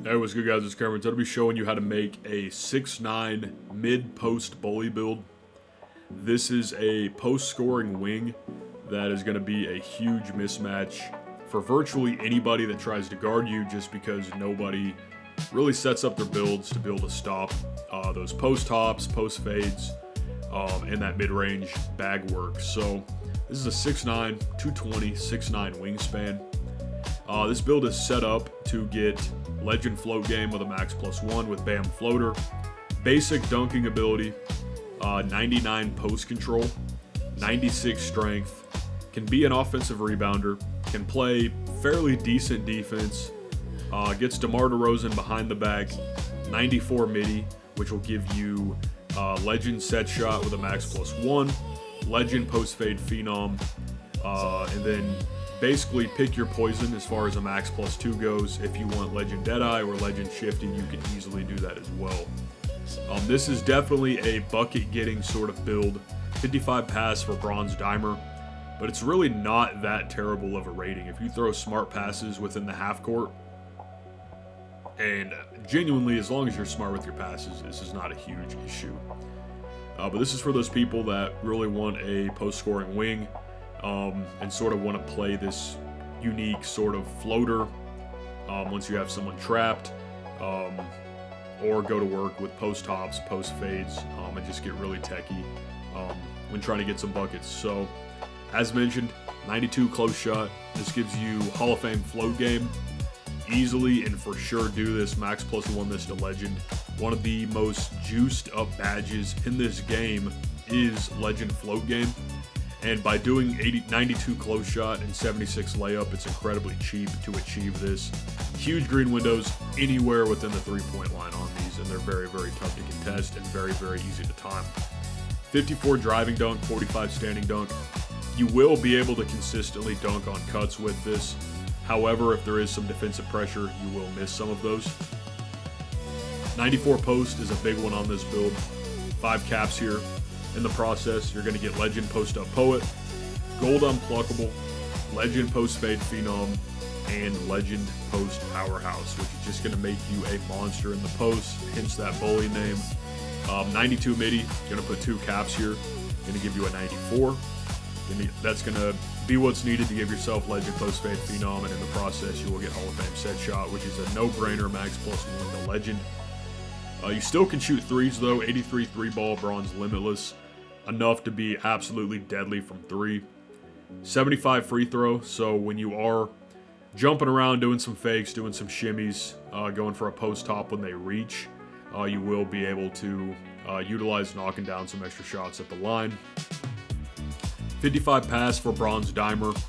Hey, what's good, guys? It's Cahmron. Today I'll be showing you how to make a 6'9" mid-post bully build. This is a post-scoring wing that is going to be a huge mismatch for virtually anybody that tries to guard you, just because nobody really sets up their builds to be able to stop those post hops, post fades, and that mid-range bag work. So this is a 6'9", 220, 6'9" wingspan. This build is set up to get legend float game with a max +1 with BAM floater, basic dunking ability, 99 post control, 96 strength, can be an offensive rebounder, can play fairly decent defense, gets DeRozan behind the back, 94 midi, which will give you legend set shot with a max +1, legend post fade Phenom, and then basically pick your poison as far as a max +2 goes. If you want legend Deadeye or legend shifting, you can easily do that as well. This is definitely a bucket getting sort of build. 55 pass for bronze dimer, but it's really not that terrible of a rating. If you throw smart passes within the half court, and genuinely, as long as you're smart with your passes, this is not a huge issue. But this is for those people that really want a post-scoring wing, and sort of want to play this unique sort of floater once you have someone trapped, or go to work with post hops, post fades, and just get really techie when trying to get some buckets. So, as mentioned, 92 close shot. This gives you Hall of Fame float game. Easily and for sure do this, max +1 this to legend. One of the most juiced up badges in this game is legend float game. And by doing 92 close shot and 76 layup, it's incredibly cheap to achieve this. Huge green windows anywhere within the 3-point line on these, and they're very, very tough to contest and very, very easy to time. 54 driving dunk, 45 standing dunk. You will be able to consistently dunk on cuts with this. However, if there is some defensive pressure, you will miss some of those. 94 post is a big one on this build. 5 caps here. In the process, you're going to get legend post up poet, gold unpluckable, legend post fade phenom, and legend post powerhouse, which is just going to make you a monster in the post, hence that bully name. 92 midi, going to put 2 caps here, going to give you a 94. That's going to be what's needed to give yourself legend post fade phenom, and in the process, you will get Hall of Fame set shot, which is a no-brainer, max +1 to legend. You still can shoot threes though, 83 3-ball, bronze limitless. Enough to be absolutely deadly from 3. 75 free throw, so when you are jumping around, doing some fakes, doing some shimmies, going for a post top when they reach, you will be able to utilize knocking down some extra shots at the line. 55 pass for bronze dimer,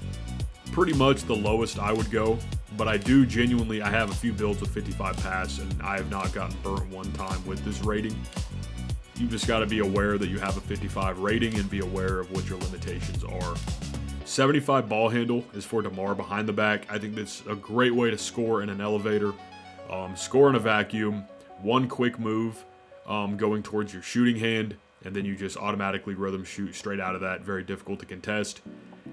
pretty much the lowest I would go, but I do genuinely, I have a few builds with 55 pass, and I have not gotten burnt one time with this rating. You've just got to be aware that you have a 55 rating and be aware of what your limitations are. 75 ball handle is for DeMar behind the back. I think that's a great way to score in an elevator. Score in a vacuum, one quick move going towards your shooting hand, and then you just automatically rhythm shoot straight out of that. Very difficult to contest.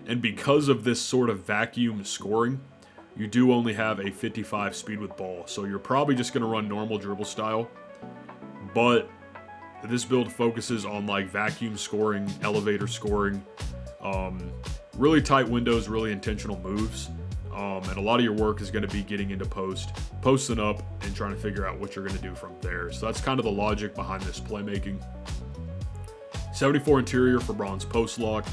And because of this sort of vacuum scoring, you do only have a 55 speed with ball. So you're probably just going to run normal dribble style, but this build focuses on like vacuum scoring, elevator scoring, really tight windows, really intentional moves. And a lot of your work is going to be getting into posting up, and trying to figure out what you're going to do from there. So that's kind of the logic behind this playmaking. 74 interior for bronze post lock,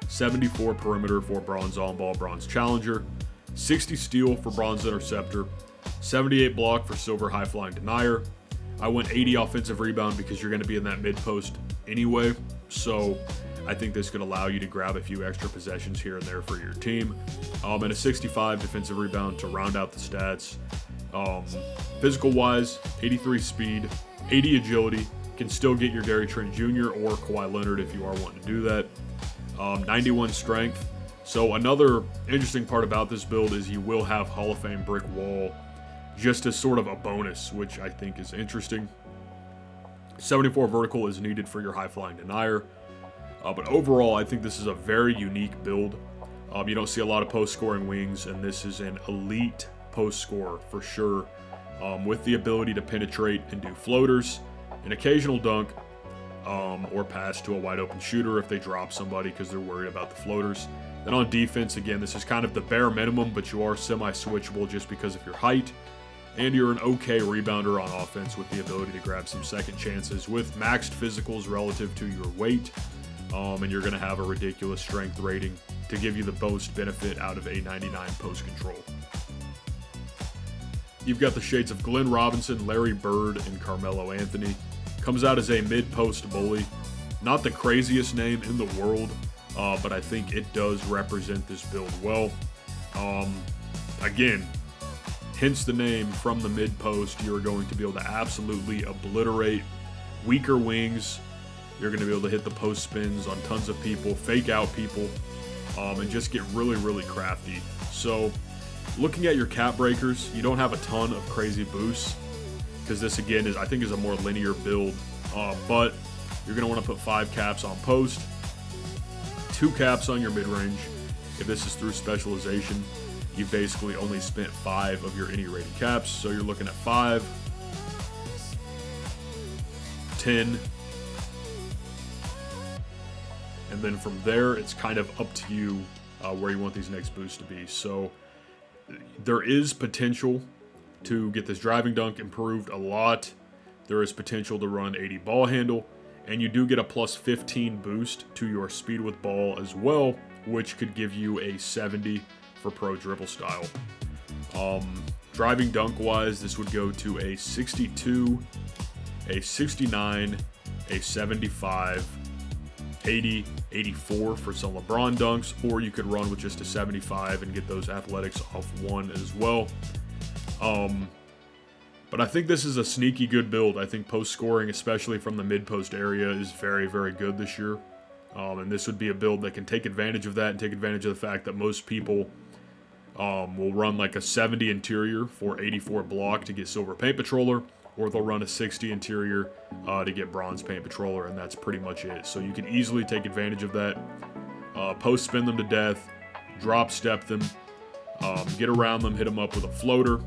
74 perimeter for bronze on ball, bronze challenger, 60 steal for bronze interceptor, 78 block for silver high flying denier. I went 80 offensive rebound because you're going to be in that mid post anyway, so I think this could allow you to grab a few extra possessions here and there for your team. And a 65 defensive rebound to round out the stats. Physical wise, 83 speed, 80 agility, can still get your Gary Trent Jr. or Kawhi Leonard if you are wanting to do that. 91 strength. So another interesting part about this build is you will have Hall of Fame brick wall just as sort of a bonus, which I think is interesting. 74 vertical is needed for your high-flying denier. But overall, I think this is a very unique build. You don't see a lot of post-scoring wings, and this is an elite post scorer for sure. with the ability to penetrate and do floaters, an occasional dunk, or pass to a wide open shooter if they drop somebody because they're worried about the floaters. Then on defense, again, this is kind of the bare minimum, but you are semi-switchable just because of your height. And you're an okay rebounder on offense with the ability to grab some second chances with maxed physicals relative to your weight. And you're going to have a ridiculous strength rating to give you the most benefit out of a 99 post control. You've got the shades of Glenn Robinson, Larry Bird, and Carmelo Anthony. Comes out as a mid-post bully. Not the craziest name in the world, but I think it does represent this build well. Again, hence the name from the mid-post. You're going to be able to absolutely obliterate weaker wings. You're going to be able to hit the post spins on tons of people, fake out people, and just get really, really crafty. So, looking at your cap breakers, you don't have a ton of crazy boosts because this, again, I think is a more linear build. But you're going to want to put 5 caps on post, 2 caps on your mid-range. If this is through specialization, you basically only spent 5 of your any rated caps. So you're looking at 5, 10, and then from there, it's kind of up to you where you want these next boosts to be. So there is potential to get this driving dunk improved a lot. There is potential to run 80 ball handle, and you do get a plus 15 boost to your speed with ball as well, which could give you a 70 for pro dribble style. Driving dunk wise, this would go to a 62, a 69, a 75, 80, 84 for some LeBron dunks, or you could run with just a 75 and get those athletics off 1 as well. But I think this is a sneaky good build. I think post scoring, especially from the mid-post area, is very, very good this year. And this would be a build that can take advantage of that and take advantage of the fact that most people will run like a 70 interior for 84 block to get silver paint patroller, or they'll run a 60 interior to get bronze paint patroller, and that's pretty much it. So you can easily take advantage of that. Post spin them to death, drop step them, get around them, hit them up with a floater,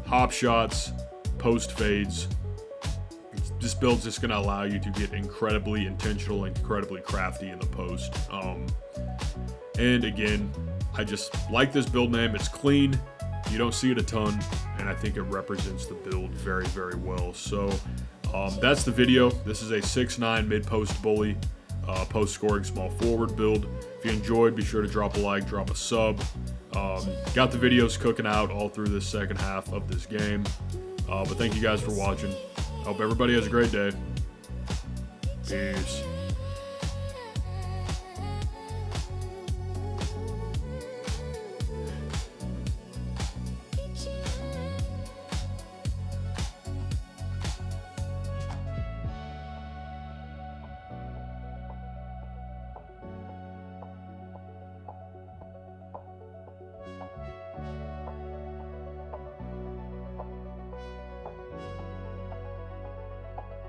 hop shots, post fades. This build's just going to allow you to get incredibly intentional and incredibly crafty in the post. And again, I just like this build name. It's clean. You don't see it a ton, and I think it represents the build very, very well. So that's the video. This is a 6'9" mid-post bully, post-scoring small forward build. If you enjoyed, be sure to drop a like, drop a sub. Got the videos cooking out all through this second half of this game. But thank you guys for watching. I hope everybody has a great day. Peace.